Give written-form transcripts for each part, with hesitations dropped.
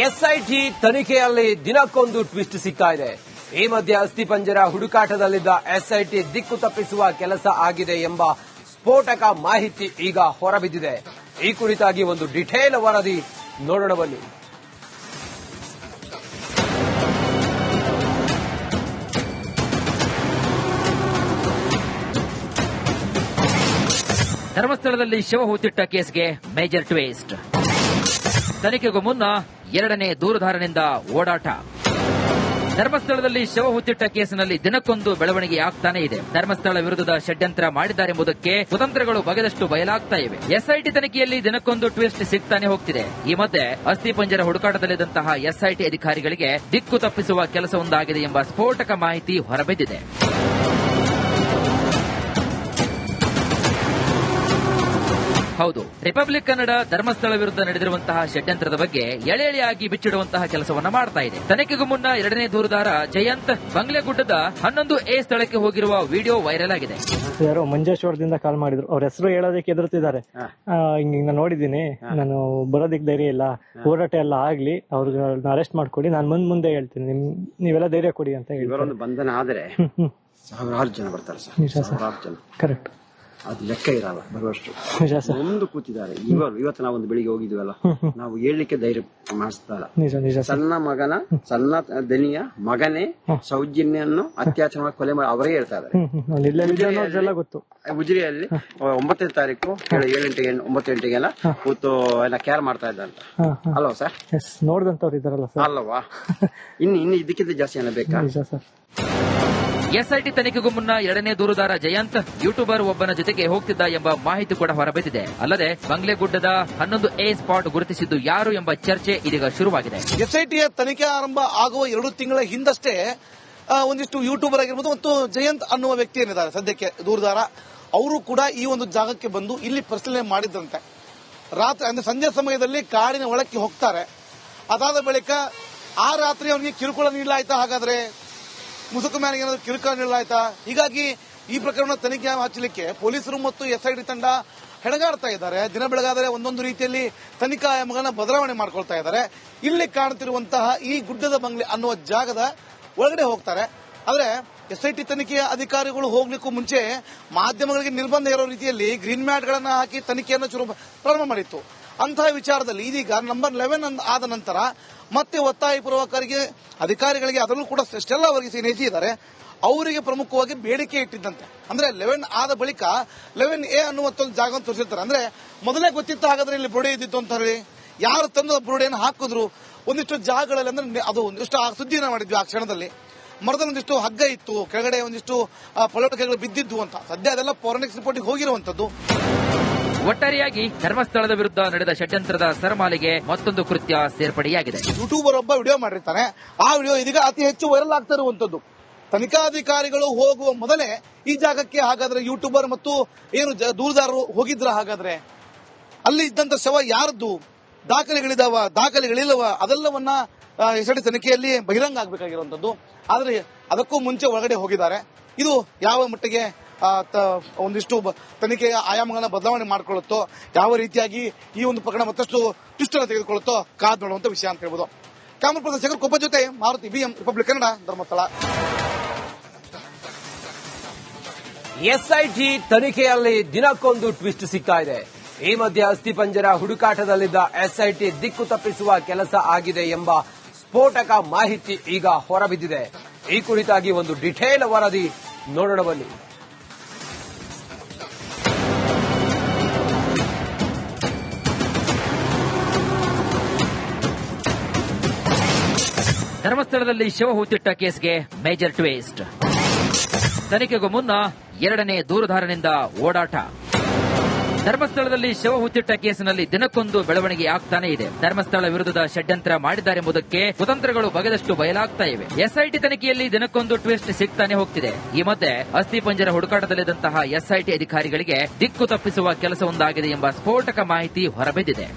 SIT ತನಿಖೆಯಲ್ಲಿ ದಿನಕ್ಕೊಂದು twist ಸಿಗ್ತಾ ಇದೆ. ಈ ಮಧ್ಯೆ ಅಸ್ಥಿಪಂಜರ ಹುಡುಕಾಟದಲ್ಲಿದ್ದ ಎಸ್ಐಟಿ ದಿಕ್ಕು ತಪ್ಪಿಸುವ ಕೆಲಸ ಆಗಿದೆ ಎಂಬ ಸ್ಫೋಟಕ ಮಾಹಿತಿ ಈಗ ಹೊರಬಿದ್ದಿದೆ. ಈ ಕುರಿತಾಗಿ ಒಂದು ಡಿಟೇಲ್ ವರದಿ ನೋಡೋಣ ಬನ್ನಿ. ಧರ್ಮಸ್ಥಳದಲ್ಲಿ ಶವ ಹೂತಿಟ್ಟ ಕೇಸ್ಗೆ ಮೇಜರ್ ಟ್ವಿಸ್ಟ್. ತನಿಖೆಗೂ ಮುನ್ನ ಎರಡನೇ ದೂರುದಾರನಿಂದ ಓಡಾಟ. ಧರ್ಮಸ್ಥಳದಲ್ಲಿ ಶವ ಹೂತಿಟ್ಟ ಕೇಸಿನಲ್ಲಿ ದಿನಕ್ಕೊಂದು ಬೆಳವಣಿಗೆ ಆಗ್ತಾನೆ ಇದೆ. ಧರ್ಮಸ್ಥಳ ವಿರುದ್ಧದ ಷಡ್ಯಂತ್ರ ಮಾಡಿದ್ದಾರೆಂಬುದಕ್ಕೆ ಕುತಂತ್ರಗಳು ಬಗೆದಷ್ಟು ಬಯಲಾಗ್ತಾ ಇವೆ. ಎಸ್ಐಟಿ ತನಿಖೆಯಲ್ಲಿ ದಿನಕ್ಕೊಂದು ಟ್ವಿಸ್ಟ್ ಸಿಗ್ತಾನೆ ಹೋಗ್ತಿದೆ. ಈ ಮಧ್ಯೆ ಅಸ್ಥಿಪಂಜರ ಹುಡುಕಾಟದಲ್ಲಿದ್ದಂತಹ ಎಸ್ಐಟಿ ಅಧಿಕಾರಿಗಳಿಗೆ ದಿಕ್ಕು ತಪ್ಪಿಸುವ ಕೆಲಸವೊಂದಾಗಿದೆ ಎಂಬ ಸ್ಫೋಟಕ ಮಾಹಿತಿ ಹೊರಬಿದ್ದಿದೆ. ಹೌದು, ರಿಪಬ್ಲಿಕ್ ಕನ್ನಡ ಧರ್ಮಸ್ಥಳ ವಿರುದ್ಧ ನಡೆದಿರುವಂತಹ ಷಡ್ಯಂತ್ರದ ಬಗ್ಗೆ ಎಳೆಯಾಗಿ ಬಿಚ್ಚಿಡುವಂತಹ ಕೆಲಸವನ್ನ ಮಾಡ್ತಾ ಇದೆ. ತನಿಖೆಗೂ ಮುನ್ನ ಎರಡನೇ ದೂರುದಾರ ಜಯಂತ್ ಬಂಗ್ಲೆಗುಡ್ಡದ 11A ಸ್ಥಳಕ್ಕೆ ಹೋಗಿರುವ ವಿಡಿಯೋ ವೈರಲ್ ಆಗಿದೆ. ಯಾರೋ ಮಂಜೇಶ್ವರದಿಂದ ಕಾಲ್ ಮಾಡಿದ್ರು. ಅವ್ರ ಹೆಸರು ಹೇಳೋದಕ್ಕೆ ಎದುರುತ್ತಿದ್ದಾರೆ. ನಾನು ನೋಡಿದ್ದೀನಿ, ನಾನು ಬರೋದಿಕ್ ಧೈರ್ಯ ಇಲ್ಲ, ಹೋರಾಟ ಎಲ್ಲ ಆಗ್ಲಿ, ಅವ್ರನ್ನ ಅರೆಸ್ಟ್ ಮಾಡ್ಕೊಡಿ, ನಾನು ಮುಂದೆ ಹೇಳ್ತೀನಿ, ನೀವೆಲ್ಲ ಧೈರ್ಯ ಕೊಡಿ ಅಂತ ಹೇಳಿ. ಇವರೊಂದು ಬಂಧನ ಆದ್ರೆ ಸಾವಿರಾರು ಜನ ಬರ್ತಾರೆ ಸರ್. ಕರೆಕ್ಟ್. ಅದು ಲೆಕ್ಕ ಇರಲ್ಲ ಬರುವಷ್ಟು ಒಂದು ಕೂತಿದ್ದಾರೆ. ಇವತ್ತು ನಾವೊಂದು ಬೆಳಿಗ್ಗೆ ಹೋಗಿದ್ವಲ್ಲ, ನಾವು ಹೇಳಲಿಕ್ಕೆ ಧೈರ್ಯ ಮಾಡಿಸ್ತಾರ. ಸಣ್ಣ ದನಿಯ ಮಗನೇ ಸೌಜನ್ಯನ್ನು ಅತ್ಯಾಚಾರ ಕೊಲೆ ಮಾಡಿ ಅವರೇ ಹೇಳ್ತಾ ಇದ್ದಾರೆ. ಉಜಿರಿಯಲ್ಲಿ 9ನೇ ತಾರೀಕು 9 ಗಂಟೆಗೆಲ್ಲ ಕೂತು ಎಲ್ಲ ಕೇರ್ ಮಾಡ್ತಾ ಇದ್ದಂತ ಅಲ್ವಾ ಸರ್? ನೋಡಿದಂತವ್ರು ಇದಾರಲ್ಲ ಅಲ್ಲವಾ? ಇನ್ನು ಇದಕ್ಕಿಂತ ಜಾಸ್ತಿ ಏನ ಬೇಕಾ? ಎಸ್ಐಟಿ ತನಿಖೆಗೂ ಮುನ್ನ ಎರಡನೇ ದೂರುದಾರ ಜಯಂತ್ ಯೂಟ್ಯೂಬರ್ ಒಬ್ಬನ ಜೊತೆಗೆ ಹೋಗ್ತಿದ್ದ ಎಂಬ ಮಾಹಿತಿ ಕೂಡ ಹೊರಬಿದ್ದಿದೆ. ಅಲ್ಲದೆ ಬಂಗ್ಲೆಗುಡ್ಡದ 11A ಸ್ಪಾಟ್ ಗುರುತಿಸಿದ್ದು ಯಾರು ಎಂಬ ಚರ್ಚೆ ಇದೀಗ ಶುರುವಾಗಿದೆ. ಎಸ್ಐಟಿಯ ತನಿಖೆ ಆರಂಭ ಆಗುವ 2 ತಿಂಗಳ ಹಿಂದಷ್ಟೇ ಒಂದಿಷ್ಟು ಯೂಟ್ಯೂಬರ್ ಆಗಿರ್ಬೋದು ಮತ್ತು ಜಯಂತ್ ಅನ್ನುವ ವ್ಯಕ್ತಿ ಏನಿದ್ದಾರೆ ಸದ್ಯಕ್ಕೆ ದೂರುದಾರ, ಅವರು ಕೂಡ ಈ ಒಂದು ಜಾಗಕ್ಕೆ ಬಂದು ಇಲ್ಲಿ ಪರಿಶೀಲನೆ ಮಾಡಿದ್ದಂತೆ. ರಾತ್ರಿ ಅಂದ್ರೆ ಸಂಜೆ ಸಮಯದಲ್ಲಿ ಕಾಡಿನ ಒಳಕ್ಕೆ ಹೋಗ್ತಾರೆ. ಅದಾದ ಬಳಿಕ ಆ ರಾತ್ರಿ ಅವನಿಗೆ ಕಿರುಕುಳ ನೀಡಲಾಯ್ತಾ, ಹಾಗಾದ್ರೆ ಮುಸುಕು ಮ್ಯಾನಿಗೆ ಏನಾದ್ರು ಕಿರುಕುಳ ನೀಡಲಾಯ್ತಾ? ಹೀಗಾಗಿ ಈ ಪ್ರಕರಣ ತನಿಖೆ ಹಚ್ಚಲಿಕ್ಕೆ ಪೊಲೀಸರು ಮತ್ತು ಎಸ್ಐಟಿ ತಂಡ ಹೆಣಗಾಡ್ತಾ ಇದ್ದಾರೆ. ದಿನ ಬೆಳಗಾದರೆ ಒಂದೊಂದು ರೀತಿಯಲ್ಲಿ ತನಿಖಾ ಆಯಾಮಗಳನ್ನ ಬದಲಾವಣೆ ಮಾಡ್ಕೊಳ್ತಾ ಇದ್ದಾರೆ. ಇಲ್ಲಿ ಕಾಣುತ್ತಿರುವಂತಹ ಈ ಗುಡ್ಡದ ಬಂಗ್ಲೆ ಅನ್ನುವ ಜಾಗದ ಒಳಗಡೆ ಹೋಗ್ತಾರೆ. ಆದ್ರೆ ಎಸ್ಐಟಿ ತನಿಖೆಯ ಅಧಿಕಾರಿಗಳು ಹೋಗ್ಲಿಕ್ಕೂ ಮುಂಚೆ ಮಾಧ್ಯಮಗಳಿಗೆ ನಿರ್ಬಂಧ ಇರೋ ರೀತಿಯಲ್ಲಿ ಗ್ರೀನ್ ಮ್ಯಾಟ್ ಗಳನ್ನ ಹಾಕಿ ತನಿಖೆಯನ್ನು ಪ್ರಾರಂಭ ಮಾಡಿತ್ತು. ಅಂತಹ ವಿಚಾರದಲ್ಲಿ ಇದೀಗ ನಂಬರ್ 11 ಆದ ನಂತರ ಮತ್ತೆ ಒತ್ತಾಯಪೂರ್ವಕರಿಗೆ ಅಧಿಕಾರಿಗಳಿಗೆ ಅದರಲ್ಲೂ ಕೂಡ ಸ್ಟೆಲ್ಲಾ ಅವರಿಗೆ ನೇಸಿದ್ದಾರೆ. ಅವರಿಗೆ ಪ್ರಮುಖವಾಗಿ ಬೇಡಿಕೆ ಇಟ್ಟಿದ್ದಂತೆ. ಅಂದ್ರೆ 11 ಆದ ಬಳಿಕ 11A ಅನ್ನುವಂತ ಜಾಗವನ್ನು ತೋರಿಸಿರ್ತಾರೆ. ಅಂದ್ರೆ ಮೊದಲೇ ಗೊತ್ತಿತ್ತು ಹಾಗಾದ್ರೆ ಇಲ್ಲಿ ಬುರುಡೆ ಇದ್ದಿತ್ತು ಅಂತ ಹೇಳಿ. ಯಾರು ತಂದು ಬುರುಡೆಯನ್ನು ಹಾಕಿದ್ರು ಒಂದಿಷ್ಟು ಜಾಗಗಳಲ್ಲಿ, ಅಂದ್ರೆ ಅದು ಒಂದಿಷ್ಟು ಸುದ್ದಿನ ಮಾಡಿದ್ವಿ. ಆ ಕ್ಷಣದಲ್ಲಿ ಮರದಲ್ಲಿ ಒಂದಿಷ್ಟು ಹಗ್ಗ ಇತ್ತು, ಕೆಳಗಡೆ ಒಂದಿಷ್ಟು ಪೊಲೋಟಕೆಗಳು ಬಿದ್ದಿದ್ದು ಅಂತ. ಸದ್ಯ ಅದೆಲ್ಲ ಫಾರೆನ್ಸಿಕ್ ರಿಪೋರ್ಟ್ಗೆ ಹೋಗಿರುವಂತದ್ದು. ಒಟ್ಟಾರೆಯಾಗಿ ಧರ್ಮಸ್ಥಳದ ವಿರುದ್ಧ ನಡೆದ ಷಡ್ಯಂತ್ರದ ಸರಮಾಲೆಗೆ ಮತ್ತೊಂದು ಕೃತ್ಯ ಸೇರ್ಪಡೆಯಾಗಿದೆ. ಯೂಟ್ಯೂಬರ್ ಒಬ್ಬ ವಿಡಿಯೋ ಮಾಡಿರ್ತಾನೆ. ಆ ವಿಡಿಯೋ ಇದೀಗ ಅತಿ ಹೆಚ್ಚು ವೈರಲ್ ಆಗ್ತಾ ಇರುವಂತದ್ದು. ತನಿಖಾಧಿಕಾರಿಗಳು ಹೋಗುವ ಮೊದಲೇ ಈ ಜಾಗಕ್ಕೆ ಹಾಗಾದ್ರೆ ಯೂಟ್ಯೂಬರ್ ಮತ್ತು ಏನು ದೂರುದಾರರು ಹೋಗಿದ್ರ, ಹಾಗಾದ್ರೆ ಅಲ್ಲಿ ಇದ್ದಂತ ಶವ ಯಾರದ್ದು, ದಾಖಲೆಗಳಿಲ್ಲವ, ಅದೆಲ್ಲವನ್ನ ಎಸ್ಐಟಿ ತನಿಖೆಯಲ್ಲಿ ಬಹಿರಂಗ ಆಗ್ಬೇಕಾಗಿರುವಂತದ್ದು. ಆದ್ರೆ ಅದಕ್ಕೂ ಮುಂಚೆ ಒಳಗಡೆ ಹೋಗಿದ್ದಾರೆ. ಇದು ಯಾವ ಮಟ್ಟಿಗೆ ಒಂದಿಷ್ಟು ತನಿಖೆಯ ಆಯಾಮಗಳನ್ನ ಬದಲಾವಣೆ ಮಾಡಿಕೊಳ್ಳುತ್ತೋ, ಯಾವ ರೀತಿಯಾಗಿ ಈ ಒಂದು ಪ್ರಕರಣ ಮತ್ತಷ್ಟು ಟ್ವಿಸ್ಟ್ ಅನ್ನು ತೆಗೆದುಕೊಳ್ಳುತ್ತೋ ಕಾದ್ ನೋಡುವಂತ ವಿಷಯ ಅಂತ ಹೇಳ್ಬೋದು. ಕ್ಯಾಮರಾ ಪರ್ಸನ್ ಶೇಖರ್ ಕೊಪ್ಪ ಜೊತೆ Maruti, BM, republic Kannada, Dharmasthala. SIT ತನಿಖೆಯಲ್ಲಿ ದಿನಕ್ಕೊಂದು ಟ್ವಿಸ್ಟ್ ಸಿಗ್ತಾ ಇದೆ. ಈ ಮಧ್ಯೆ ಅಸ್ಥಿಪಂಜರ ಹುಡುಕಾಟದಲ್ಲಿದ್ದ ಎಸ್ಐಟಿ ದಿಕ್ಕು ತಪ್ಪಿಸುವ ಕೆಲಸ ಆಗಿದೆ ಎಂಬ ಸ್ಫೋಟಕ ಮಾಹಿತಿ ಈಗ ಹೊರಬಿದ್ದಿದೆ. ಈ ಕುರಿತಾಗಿ ಒಂದು ಡಿಟೇಲ್ ವರದಿ ನೋಡೋಣ ಬನ್ನಿ. ಧರ್ಮಸ್ಥಳದಲ್ಲಿ ಶವ ಹೂತಿಟ್ಟ ಕೇಸ್ಗೆ ಮೇಜರ್ ಟ್ವಿಸ್ಟ್. ತನಿಖೆಗೂ ಮುನ್ನ ಎರಡನೇ ದೂರುದಾರನಿಂದ ಓಡಾಟ. ಧರ್ಮಸ್ಥಳದಲ್ಲಿ ಶವ ಹೂತಿಟ್ಟ ಕೇಸಿನಲ್ಲಿ ದಿನಕ್ಕೊಂದು ಬೆಳವಣಿಗೆ ಆಗ್ತಾನೆ ಇದೆ. ಧರ್ಮಸ್ಥಳ ವಿರುದ್ಧದ ಷಡ್ಯಂತ್ರ ಮಾಡಿದ್ದಾರೆಂಬುದಕ್ಕೆ ಕುತಂತ್ರಗಳು ಬಗೆದಷ್ಟು ಬಯಲಾಗ್ತಾ ಇವೆ. ಎಸ್ಐಟಿ ತನಿಖೆಯಲ್ಲಿ ದಿನಕ್ಕೊಂದು ಟ್ವಿಸ್ಟ್ ಸಿಗ್ತಾನೆ ಹೋಗ್ತಿದೆ. ಈ ಮಧ್ಯೆ ಅಸ್ಥಿಪಂಜರ ಹುಡುಕಾಟದಲ್ಲಿದ್ದಂತಹ ಎಸ್ಐಟಿ ಅಧಿಕಾರಿಗಳಿಗೆ ದಿಕ್ಕು ತಪ್ಪಿಸುವ ಕೆಲಸವೊಂದಾಗಿದೆ ಎಂಬ ಸ್ಫೋಟಕ ಮಾಹಿತಿ ಹೊರಬಿದ್ದಿದೆ.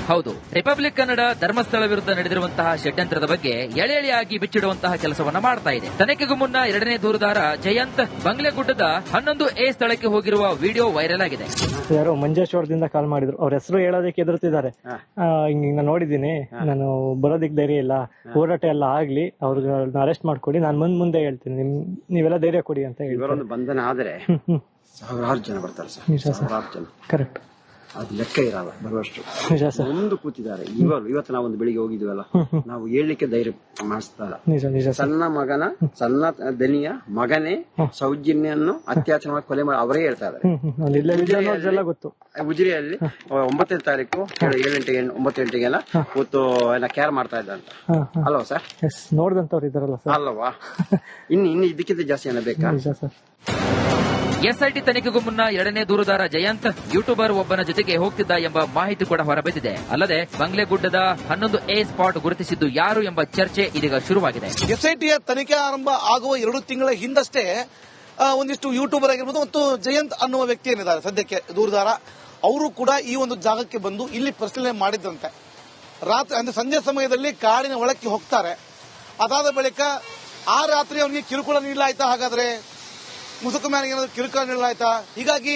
ಹೌದು, ರಿಪಬ್ಲಿಕ್ ಕನ್ನಡ ಧರ್ಮಸ್ಥಳ ವಿರುದ್ಧ ನಡೆದಿರುವಂತಹ ಷಡ್ಯಂತ್ರದ ಬಗ್ಗೆ ಎಳೆಯಾಗಿ ಬಿಚ್ಚಿಡುವಂತಹ ಕೆಲಸವನ್ನ ಮಾಡ್ತಾ ಇದೆ. ತನಿಖೆಗೂ ಮುನ್ನ ಎರಡನೇ ದೂರುದಾರ ಜಯಂತ್ ಬಂಗ್ಲೆಗುಡ್ಡದ 11A ಸ್ಥಳಕ್ಕೆ ಹೋಗಿರುವ ವಿಡಿಯೋ ವೈರಲ್ ಆಗಿದೆ. ಯಾರೋ ಮಂಜೇಶ್ವರದಿಂದ ಕಾಲ್ ಮಾಡಿದ್ರು, ಅವ್ರ ಹೆಸರು ಹೇಳೋದಕ್ಕೆ ಎದುರುತ್ತಿದ್ದಾರೆ. ನಾನು ನೋಡಿದ್ದೀನಿ, ನಾನು ಬರೋದಿಕ್ ಧೈರ್ಯ ಇಲ್ಲ, ಹೋರಾಟ ಎಲ್ಲ ಆಗ್ಲಿ, ಅವ್ರನ್ನ ಅರೆಸ್ಟ್ ಮಾಡ್ಕೊಡಿ, ನಾನು ಮುಂದೆ ಹೇಳ್ತೀನಿ, ನೀವೆಲ್ಲ ಧೈರ್ಯ ಕೊಡಿ ಅಂತ ಹೇಳಿ. ಇವರೊಂದು ಬಂಧನ ಆದ್ರೆ ಸಾವಿರಾರು ಜನ ಬರ್ತಾರೆ ಸರ್, ಸಾವಿರಾರು ಜನ. ಕರೆಕ್ಟ್, ಅದು ಲೆಕ್ಕ ಇರಲ್ಲ ಬರುವಷ್ಟು. ನಿಜ ಸರ್. ಒಂದು ಕೂತಿದ್ದಾರೆ. ಇವತ್ತು ನಾವು ಒಂದು ಬೆಳಿಗ್ಗೆ ಹೋಗಿದ್ವಲ್ಲ, ನಾವು ಹೇಳಲಿಕ್ಕೆ ಧೈರ್ಯ ಮಾಡಿಸ್ತಾ ಇಲ್ಲ. ನಿಜ ನಿಜ. ಸಣ್ಣ ದನಿಯ ಮಗನೇ ಸೌಜನ್ಯನ್ನು ಅತ್ಯಾಚಾರ ಮಾಡಿ ಕೊಲೆ ಮಾಡಿ ಅವರೇ ಹೇಳ್ತಾ ಇದ್ದಾರೆ. ಗೊತ್ತು. ಉಜಿರಿಯಲ್ಲಿ 9ನೇ ತಾರೀಕು 9 ಗಂಟೆಗೆಲ್ಲ ಕೂತು ಕೇರ್ ಮಾಡ್ತಾ ಇದ್ದ ಅಂತ ಅಲ್ವಾ ಸರ್? ನೋಡ್ದಂತವ್ರು ಇದಾರಲ್ಲ ಸರ್. ಅಲ್ವಾ? ಇನ್ನು ಇದಕ್ಕಿಂತ ಜಾಸ್ತಿ ಏನ ಬೇಕಾ? ಎಸ್ಐಟಿ ತನಿಖೆಗೂ ಮುನ್ನ ಎರಡನೇ ದೂರುದಾರ ಜಯಂತ್ ಯೂಟ್ಯೂಬರ್ ಒಬ್ಬನ ಜೊತೆಗೆ ಹೋಗ್ತಿದ್ದ ಎಂಬ ಮಾಹಿತಿ ಕೂಡ ಹೊರಬಿದ್ದಿದೆ. ಅಲ್ಲದೆ ಬಂಗ್ಲೆಗುಡ್ಡದ 11A ಸ್ಪಾಟ್ ಗುರುತಿಸಿದ್ದು ಯಾರು ಎಂಬ ಚರ್ಚೆ ಇದೀಗ ಶುರುವಾಗಿದೆ. ಎಸ್ಐಟಿಯ ತನಿಖೆ ಆರಂಭ ಆಗುವ 2 ತಿಂಗಳ ಹಿಂದಷ್ಟೇ ಒಂದಿಷ್ಟು ಯೂಟ್ಯೂಬರ್ ಆಗಿರ್ಬೋದು ಮತ್ತು ಜಯಂತ್ ಅನ್ನುವ ವ್ಯಕ್ತಿ ಏನಿದ್ದಾರೆ ಸದ್ಯಕ್ಕೆ ದೂರುದಾರ, ಅವರು ಕೂಡ ಈ ಒಂದು ಜಾಗಕ್ಕೆ ಬಂದು ಇಲ್ಲಿ ಪರಿಶೀಲನೆ ಮಾಡಿದ್ರಂತೆ. ರಾತ್ರಿ ಅಂದ್ರೆ ಸಂಜೆ ಸಮಯದಲ್ಲಿ ಕಾಡಿನ ಒಳಕ್ಕೆ ಹೋಗ್ತಾರೆ. ಅದಾದ ಬಳಿಕ ಆ ರಾತ್ರಿ ಅವನಿಗೆ ಕಿರುಕುಳ ನೀಡಲಾಯ್ತಾ? ಹಾಗಾದ್ರೆ ಮುಸುಕುಮ್ಯಾನಿಗೆ ಏನಾದ್ರು ಕಿರುಕುಳ ನೀಡಲಾಯ್ತಾ? ಹೀಗಾಗಿ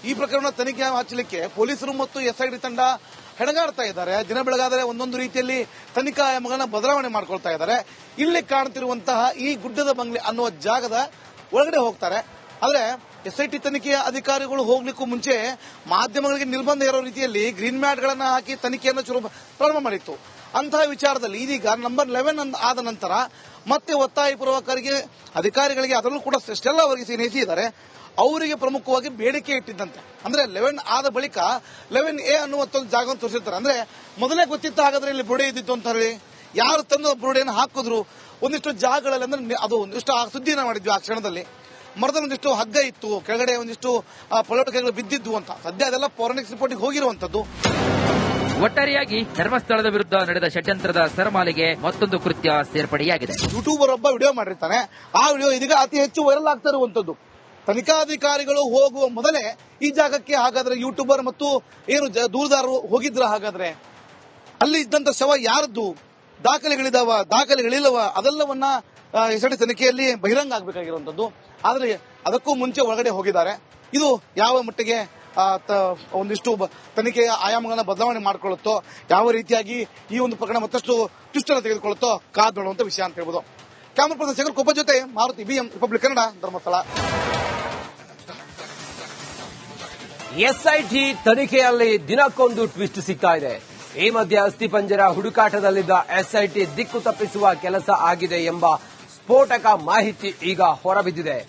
ಈ ಪ್ರಕರಣ ತನಿಖೆ ಹಚ್ಚಲಿಕ್ಕೆ ಪೊಲೀಸರು ಮತ್ತು ಎಸ್ಐಟಿ ತಂಡ ಹೆಣಗಾಡ್ತಾ ಇದ್ದಾರೆ. ದಿನ ಬೆಳಗಾದರೆ ಒಂದೊಂದು ರೀತಿಯಲ್ಲಿ ತನಿಖಾ ಆಯಾಮಗಳನ್ನ ಬದಲಾವಣೆ ಮಾಡ್ಕೊಳ್ತಾ ಇದ್ದಾರೆ. ಇಲ್ಲಿ ಕಾಣ್ತಿರುವಂತಹ ಈ ಗುಡ್ಡದ ಬಂಗ್ಲೆ ಅನ್ನುವ ಜಾಗದ ಒಳಗಡೆ ಹೋಗ್ತಾರೆ. ಆದ್ರೆ ಎಸ್ಐಟಿ ತನಿಖೆಯ ಅಧಿಕಾರಿಗಳು ಹೋಗ್ಲಿಕ್ಕೂ ಮುಂಚೆ ಮಾಧ್ಯಮಗಳಿಗೆ ನಿರ್ಬಂಧ ಇರೋ ರೀತಿಯಲ್ಲಿ ಗ್ರೀನ್ ಮ್ಯಾಟ್ ಗಳನ್ನ ಹಾಕಿ ತನಿಖೆಯನ್ನು ಪ್ರಾರಂಭ ಮಾಡಿತ್ತು. ಅಂತಹ ವಿಚಾರದಲ್ಲಿ ಇದೀಗ ನಂಬರ್ 11 ಆದ ನಂತರ ಮತ್ತೆ ಒತ್ತಾಯಪೂರ್ವಕರಿಗೆ ಅಧಿಕಾರಿಗಳಿಗೆ ಅದರಲ್ಲೂ ಕೂಡ ಸ್ಟೆಲ್ಲಾ ಅವರಿಗೆ ನೇಸಿದ್ದಾರೆ. ಅವರಿಗೆ ಪ್ರಮುಖವಾಗಿ ಬೇಡಿಕೆ ಇಟ್ಟಿದ್ದಂತೆ. ಅಂದ್ರೆ 11 ಆದ ಬಳಿಕ 11A ಅನ್ನುವಂಥ ಜಾಗವನ್ನು ತೋರಿಸಿರ್ತಾರೆ. ಅಂದ್ರೆ ಮೊದಲೇ ಗೊತ್ತಿತ್ತು ಹಾಗಾದ್ರೆ ಇಲ್ಲಿ ಬುರುಡೆ ಇದ್ದಿತ್ತು ಅಂತ ಹೇಳಿ. ಯಾರು ತಂದು ಬುರುಡೆಯನ್ನು ಹಾಕಿದ್ರು? ಒಂದಿಷ್ಟು ಜಾಗಗಳಲ್ಲಿ ಅಂದ್ರೆ ಅದು ಒಂದಿಷ್ಟು ಸುದ್ದಿನ ಮಾಡಿದ್ವಿ. ಆ ಕ್ಷಣದಲ್ಲಿ ಮರದ ಒಂದಿಷ್ಟು ಹಗ್ಗ ಇತ್ತು, ಕೆಳಗಡೆ ಒಂದಿಷ್ಟು ಪೊಲೋಟಗಳು ಬಿದ್ದಿದ್ವು ಅಂತ. ಸದ್ಯ ಅದೆಲ್ಲ ಫಾರೆನ್ಸಿಕ್ ರಿಪೋರ್ಟ್ಗೆ ಹೋಗಿರುವಂತದ್ದು. ಒಟ್ಟಾರೆಯಾಗಿ ಧರ್ಮಸ್ಥಳದ ವಿರುದ್ಧ ನಡೆದ ಷಡ್ಯಂತ್ರದ ಸರಮಾಲೆಗೆ ಮತ್ತೊಂದು ಕೃತ್ಯ ಸೇರ್ಪಡೆಯಾಗಿದೆ. ಯೂಟ್ಯೂಬರ್ ಒಬ್ಬ ವಿಡಿಯೋ ಮಾಡಿರ್ತಾನೆ. ಆ ವಿಡಿಯೋ ಇದೀಗ ಅತಿ ಹೆಚ್ಚು ವೈರಲ್ ಆಗ್ತಾ ಇರುವಂತದ್ದು. ತನಿಖಾಧಿಕಾರಿಗಳು ಹೋಗುವ ಮೊದಲೇ ಈ ಜಾಗಕ್ಕೆ ಹಾಗಾದ್ರೆ ಯೂಟ್ಯೂಬರ್ ಮತ್ತು ಏನು ದೂರದಾರರು ಹೋಗಿದ್ರ? ಹಾಗಾದ್ರೆ ಅಲ್ಲಿ ಇದ್ದಂತ ಶವ ಯಾರದ್ದು, ದಾಖಲೆಗಳಿಲ್ಲವ, ಅದೆಲ್ಲವನ್ನ ಎಸ್ಐಟಿ ತನಿಖೆಯಲ್ಲಿ ಬಹಿರಂಗ ಆಗಬೇಕಾಗಿರುವಂತದ್ದು. ಆದ್ರೆ ಅದಕ್ಕೂ ಮುಂಚೆ ಒಳಗಡೆ ಹೋಗಿದ್ದಾರೆ. ಇದು ಯಾವ ಮಟ್ಟಿಗೆ ಒಂದಿಷ್ಟು ತನಿಖೆಯ ಆಯಾಮಗಳನ್ನ ಬದಲಾವಣೆ ಮಾಡಿಕೊಳ್ಳುತ್ತೋ, ಯಾವ ರೀತಿಯಾಗಿ ಈ ಒಂದು ಪ್ರಕರಣ ಮತ್ತಷ್ಟು ಟ್ವಿಸ್ಟ್ ಅನ್ನು ತೆಗೆದುಕೊಳ್ಳುತ್ತೋ ಕಾದ್ ನೋಡುವಂತ ವಿಷಯ ಅಂತ ಹೇಳ್ಬೋದು. ಕ್ಯಾಮರಾ ಪರ್ಸನ್ ಶೇಖರ್ ಕೊಪ್ಪ ಜೊತೆ Maruti BM republic Kannada, Dharmasthala. SIT ತನಿಖೆಯಲ್ಲಿ ದಿನಕ್ಕೊಂದು ಟ್ವಿಸ್ಟ್ ಸಿಗ್ತಾ ಇದೆ. ಈ ಮಧ್ಯೆ ಅಸ್ಥಿಪಂಜರ ಹುಡುಕಾಟದಲ್ಲಿದ್ದ ಎಸ್ಐಟಿ ದಿಕ್ಕು ತಪ್ಪಿಸುವ ಕೆಲಸ ಆಗಿದೆ ಎಂಬ ಸ್ಫೋಟಕ ಮಾಹಿತಿ ಈಗ ಹೊರಬಿದ್ದಿದೆ.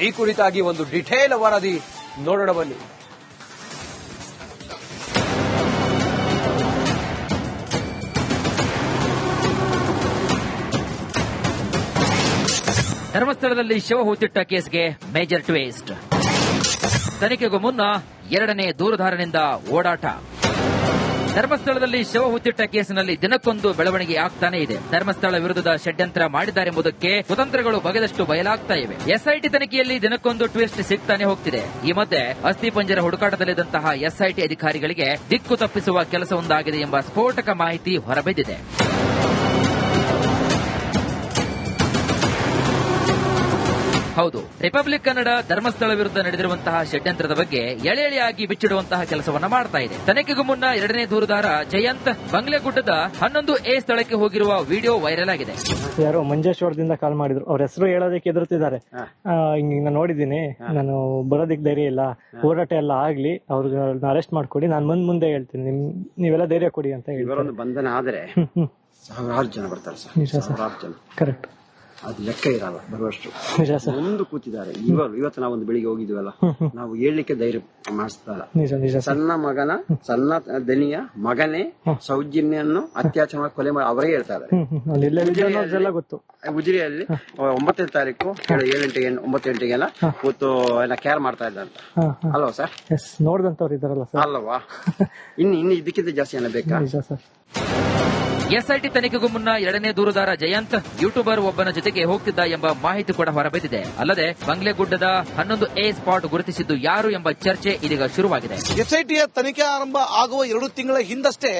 ಈ ಕುರಿತಾಗಿ ಒಂದು ಡಿಟೇಲ್ ವರದಿ ನೋಡೋಣ ಬನ್ನಿ. ಧರ್ಮಸ್ಥಳದಲ್ಲಿ ಶವ ಹೂತಿಟ್ಟ ಕೇಸ್ಗೆ ಮೇಜರ್ ಟ್ವಿಸ್ಟ್. ತನಿಖೆಗೂ ಮುನ್ನ ಎರಡನೇ ದೂರುದಾರನಿಂದ ಓಡಾಟ. ಧರ್ಮಸ್ಥಳದಲ್ಲಿ ಶವ ಹೂತಿಟ್ಟ ಕೇಸಿನಲ್ಲಿ ದಿನಕ್ಕೊಂದು ಬೆಳವಣಿಗೆ ಆಗ್ತಾನೆ ಇದೆ. ಧರ್ಮಸ್ಥಳ ವಿರುದ್ಧದ ಷಡ್ಯಂತ್ರ ಮಾಡಿದ್ದಾರೆಂಬುದಕ್ಕೆ ಕುತಂತ್ರಗಳು ಬಗೆದಷ್ಟು ಬಯಲಾಗ್ತಾ ಇವೆ. ಎಸ್ಐಟಿ ತನಿಖೆಯಲ್ಲಿ ದಿನಕ್ಕೊಂದು ಟ್ವಿಸ್ಟ್ ಸಿಗ್ತಾನೆ ಹೋಗ್ತಿದೆ. ಈ ಮಧ್ಯೆ ಅಸ್ಥಿಪಂಜರ ಹುಡುಕಾಟದಲ್ಲಿದ್ದಂತಹ ಎಸ್ಐಟಿ ಅಧಿಕಾರಿಗಳಿಗೆ ದಿಕ್ಕು ತಪ್ಪಿಸುವ ಕೆಲಸವೊಂದಾಗಿದೆ ಎಂಬ ಸ್ಫೋಟಕ ಮಾಹಿತಿ ಹೊರಬಿದ್ದಿದೆ. ಹೌದು, ರಿಪಬ್ಲಿಕ್ ಕನ್ನಡ ಧರ್ಮಸ್ಥಳ ವಿರುದ್ಧ ನಡೆದಿರುವಂತಹ ಷಡ್ಯಂತ್ರದ ಬಗ್ಗೆ ಎಳೆಯಾಗಿ ಬಿಚ್ಚಿಡುವಂತಹ ಕೆಲಸವನ್ನ ಮಾಡ್ತಾ ಇದೆ. ತನಿಖೆಗೂ ಮುನ್ನ ಎರಡನೇ ದೂರುದಾರ ಜಯಂತ್ ಬಂಗ್ಲೆಗುಡ್ಡದ 11A ಸ್ಥಳಕ್ಕೆ ಹೋಗಿರುವ ವಿಡಿಯೋ ವೈರಲ್ ಆಗಿದೆ. ಯಾರೋ ಮಂಜೇಶ್ವರದಿಂದ ಕಾಲ್ ಮಾಡಿದ್ರು, ಅವ್ರ ಹೆಸರು ಹೇಳೋದಕ್ಕೆ ಎದುರುತ್ತಿದ್ದಾರೆ. ನಾನು ನೋಡಿದ್ದೀನಿ, ನಾನು ಬರೋದಿಕ್ ಧೈರ್ಯ ಇಲ್ಲ, ಹೋರಾಟ ಎಲ್ಲ ಆಗ್ಲಿ, ಅವ್ರನ್ನ ಅರೆಸ್ಟ್ ಮಾಡ್ಕೊಡಿ, ನಾನು ಮುಂದೆ ಹೇಳ್ತೀನಿ, ನೀವೆಲ್ಲ ಧೈರ್ಯ ಕೊಡಿ ಅಂತ ಹೇಳಿ. ಇವರೊಂದು ಬಂಧನ ಆದ್ರೆ ಸಾವಿರಾರು ಜನ ಬರ್ತಾರೆ ಸರ್, ಸಾವಿರಾರು ಜನ. ಕರೆಕ್ಟ್, ಅದು ಲೆಕ್ಕ ಇರಲ್ಲ ಬರುವಷ್ಟು. ನಿಜ ಸರ್. ಒಂದು ಕೂತಿದ್ದಾರೆ. ಇವತ್ತು ನಾವು ಒಂದು ಬೆಳಿಗ್ಗೆ ಹೋಗಿದ್ವಲ್ಲ, ನಾವು ಹೇಳಲಿಕ್ಕೆ ಧೈರ್ಯ ಮಾಡಿಸ್ತಾ ಇಲ್ಲ. ನಿಜ ನಿಜ. ಸಣ್ಣ ದನಿಯ ಮಗನೇ ಸೌಜನ್ಯನ್ನು ಅತ್ಯಾಚಾರ ಮಾಡಿ ಕೊಲೆ ಮಾಡಿ ಅವರೇ ಹೇಳ್ತಾ ಇದ್ದಾರೆ. ಗೊತ್ತು. ಉಜಿರಿಯಲ್ಲಿ 9ನೇ ತಾರೀಕು 9 ಗಂಟೆಗೆಲ್ಲ ಕೂತು ಕೇರ್ ಮಾಡ್ತಾ ಇದ್ದ ಅಂತ ಅಲ್ವಾ ಸರ್? ನೋಡ್ದಂತವ್ರು ಇದಾರಲ್ಲ ಸರ್. ಅಲ್ವಾ? ಇನ್ನು ಇದಕ್ಕಿಂತ ಜಾಸ್ತಿ ಏನ ಬೇಕಾ? ನಿಜ ಸರ್. ಎಸ್ಐಟಿ ತನಿಖೆಗೂ ಮುನ್ನ ಎರಡನೇ ದೂರುದಾರ ಜಯಂತ್ ಯೂಟ್ಯೂಬರ್ ಒಬ್ಬನ ಜೊತೆಗೆ ಹೋಗ್ತಿದ್ದ ಎಂಬ ಮಾಹಿತಿ ಕೂಡ ಹೊರಬಿದ್ದಿದೆ. ಅಲ್ಲದೆ ಬಂಗ್ಲೆಗುಡ್ಡದ 11A ಸ್ಪಾಟ್ ಗುರುತಿಸಿದ್ದು ಯಾರು ಎಂಬ ಚರ್ಚೆ ಇದೀಗ ಶುರುವಾಗಿದೆ. ಎಸ್ಐಟಿಯ ತನಿಖೆ ಆರಂಭ ಆಗುವ 2 ತಿಂಗಳ ಹಿಂದಷ್ಟೇ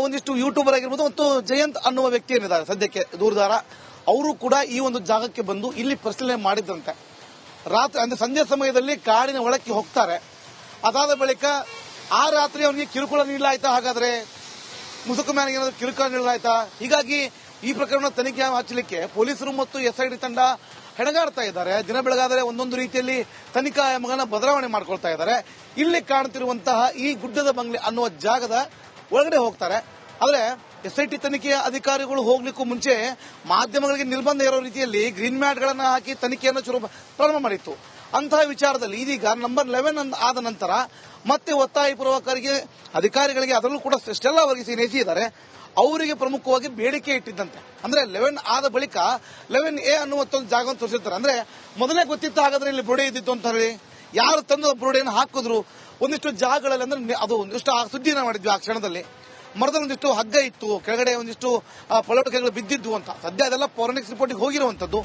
ಒಂದಿಷ್ಟು ಯೂಟ್ಯೂಬರ್ ಆಗಿರ್ಬೋದು ಮತ್ತು ಜಯಂತ್ ಅನ್ನುವ ವ್ಯಕ್ತಿ ಏನಿದ್ದಾರೆ ಸದ್ಯಕ್ಕೆ ದೂರದಾರ, ಅವರು ಕೂಡ ಈ ಒಂದು ಜಾಗಕ್ಕೆ ಬಂದು ಇಲ್ಲಿ ಪರಿಶೀಲನೆ ಮಾಡಿದ್ರಂತೆ. ರಾತ್ರಿ ಅಂದ್ರೆ ಸಂಜೆ ಸಮಯದಲ್ಲಿ ಕಾಡಿನ ಒಳಕ್ಕೆ ಹೋಗ್ತಾರೆ. ಅದಾದ ಬಳಿಕ ಆ ರಾತ್ರಿ ಅವನಿಗೆ ಕಿರುಕುಳ ನೀಡಲಾಯ್ತಾ, ಹಾಗಾದ್ರೆ ಮುಸುಕುಮ್ಯಾನಿಗೆ ಏನಾದ್ರು ಕಿರುಕುಳ ನೀಡಲಾಯ್ತಾ? ಹೀಗಾಗಿ ಈ ಪ್ರಕರಣ ತನಿಖೆ ಹಚ್ಚಲಿಕ್ಕೆ ಪೊಲೀಸರು ಮತ್ತು SIT ತಂಡ ಹೆಣಗಾಡ್ತಾ ಇದ್ದಾರೆ. ದಿನ ಬೆಳಗಾದರೆ ಒಂದೊಂದು ರೀತಿಯಲ್ಲಿ ತನಿಖಾ ಆಯಾಮಗಳನ್ನ ಬದಲಾವಣೆ ಮಾಡ್ಕೊಳ್ತಾ ಇದ್ದಾರೆ. ಇಲ್ಲಿ ಕಾಣುತ್ತಿರುವಂತಹ ಈ ಗುಡ್ಡದ ಬಂಗ್ಲೆ ಅನ್ನುವ ಜಾಗದ ಒಳಗಡೆ ಹೋಗ್ತಾರೆ. ಆದ್ರೆ SIT ತನಿಖೆಯ ಅಧಿಕಾರಿಗಳು ಹೋಗ್ಲಿಕ್ಕೂ ಮುಂಚೆ ಮಾಧ್ಯಮಗಳಿಗೆ ನಿರ್ಬಂಧ ಇರೋ ರೀತಿಯಲ್ಲಿ ಗ್ರೀನ್ ಮ್ಯಾಟ್ ಗಳನ್ನ ಹಾಕಿ ತನಿಖೆಯನ್ನು ಪ್ರಾರಂಭ ಮಾಡಿತ್ತು. ಅಂತಹ ವಿಚಾರದಲ್ಲಿ ಇದೀಗ ನಂಬರ್ 11 ಆದ ನಂತರ ಮತ್ತೆ ಒತ್ತಾಯಪೂರ್ವಕರಿಗೆ ಅಧಿಕಾರಿಗಳಿಗೆ ಅದರಲ್ಲೂ ಕೂಡ ಸ್ಟೆಲ್ಲಾ ವರ್ಗೀಸ್ ನೇಸಿದ್ದಾರೆ. ಅವರಿಗೆ ಪ್ರಮುಖವಾಗಿ ಬೇಡಿಕೆ ಇಟ್ಟಿದ್ದಂತೆ. ಅಂದ್ರೆ 11 ಆದ ಬಳಿಕ 11A ಅನ್ನುವಂತ ಜಾಗವನ್ನು ತೋರಿಸಿರ್ತಾರೆ. ಅಂದ್ರೆ ಮೊದಲೇ ಗೊತ್ತಿತ್ತು ಹಾಗಾದ್ರೆ ಇಲ್ಲಿ ಬುರುಡೆ ಇದ್ದಿತ್ತು ಅಂತ ಹೇಳಿ, ಯಾರು ತಂದು ಬುರುಡೆಯನ್ನು ಹಾಕಿದ್ರು. ಒಂದಿಷ್ಟು ಜಾಗಗಳಲ್ಲಿ ಅಂದ್ರೆ ಅದು ಒಂದಿಷ್ಟು ಸುದ್ದಿನ ಮಾಡಿದ್ವಿ. ಆ ಕ್ಷಣದಲ್ಲಿ ಮರದಲ್ಲಿ ಒಂದಿಷ್ಟು ಹಗ್ಗ ಇತ್ತು, ಕೆಳಗಡೆ ಒಂದಿಷ್ಟು ಪೊಳಟುಕೆಗಳು ಬಿದ್ದಿದ್ವು ಅಂತ. ಸದ್ಯ ಅದೆಲ್ಲ ಫೋರೆನ್ಸಿಕ್ ರಿಪೋರ್ಟ್ಗೆ ಹೋಗಿರುವಂತದ್ದು.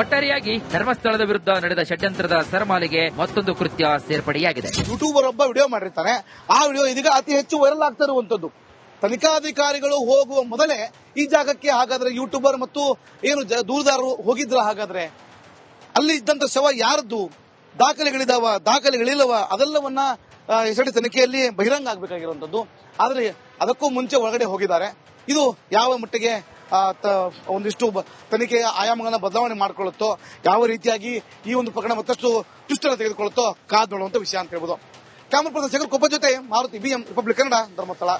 ಒಟ್ಟಾರೆಯಾಗಿ ಧರ್ಮಸ್ಥಳದ ವಿರುದ್ಧ ನಡೆದ ಷಡ್ಯಂತ್ರದ ಸರಮಾಲೆಗೆ ಮತ್ತೊಂದು ಕೃತ್ಯ ಸೇರ್ಪಡೆಯಾಗಿದೆ. ಯೂಟ್ಯೂಬರ್ ಒಬ್ಬ ವಿಡಿಯೋ ಮಾಡಿರ್ತಾನೆ. ಆ ವಿಡಿಯೋ ಇದೀಗ ಅತಿ ಹೆಚ್ಚು ವೈರಲ್ ಆಗ್ತಾ ಇರುವಂತದ್ದು. ತನಿಖಾಧಿಕಾರಿಗಳು ಹೋಗುವ ಮೊದಲೇ ಈ ಜಾಗಕ್ಕೆ ಹಾಗಾದ್ರೆ ಯೂಟ್ಯೂಬರ್ ಮತ್ತು ಏನು ದೂರದಾರರು ಹೋಗಿದ್ರ, ಹಾಗಾದ್ರೆ ಅಲ್ಲಿ ಇದ್ದಂತ ಶವ ಯಾರದ್ದು, ದಾಖಲೆಗಳಿದಾವ, ದಾಖಲೆಗಳಿಲ್ಲವ, ಅದೆಲ್ಲವನ್ನ SIT ತನಿಖೆಯಲ್ಲಿ ಬಹಿರಂಗ ಆಗಬೇಕಾಗಿರುವಂತದ್ದು. ಆದ್ರೆ ಅದಕ್ಕೂ ಮುಂಚೆ ಒಳಗಡೆ ಹೋಗಿದ್ದಾರೆ. ಇದು ಯಾವ ಮಟ್ಟಿಗೆ ಒಂದಿಷ್ಟು ತನಿಖೆಯ ಆಯಾಮಗಳನ್ನ ಬದಲಾವಣೆ ಮಾಡಿಕೊಳ್ಳುತ್ತೋ, ಯಾವ ರೀತಿಯಾಗಿ ಈ ಒಂದು ಪ್ರಕರಣ ಮತ್ತಷ್ಟು ಟ್ವಿಸ್ಟ್ ತೆಗೆದುಕೊಳ್ಳುತ್ತೋ ಕಾದ್ ನೋಡುವಂತ ವಿಷಯ ಅಂತ ಹೇಳ್ಬೋದು. ಕ್ಯಾಮರಾ ಪರ್ಸನ್ ಶೇಖರ್ ಕೊಪ್ಪ ಜೊತೆ ಮಾರುತಿ BM ರಿಪಬ್ಲಿಕ್ ಕನ್ನಡ, ಧರ್ಮಸ್ಥಳ.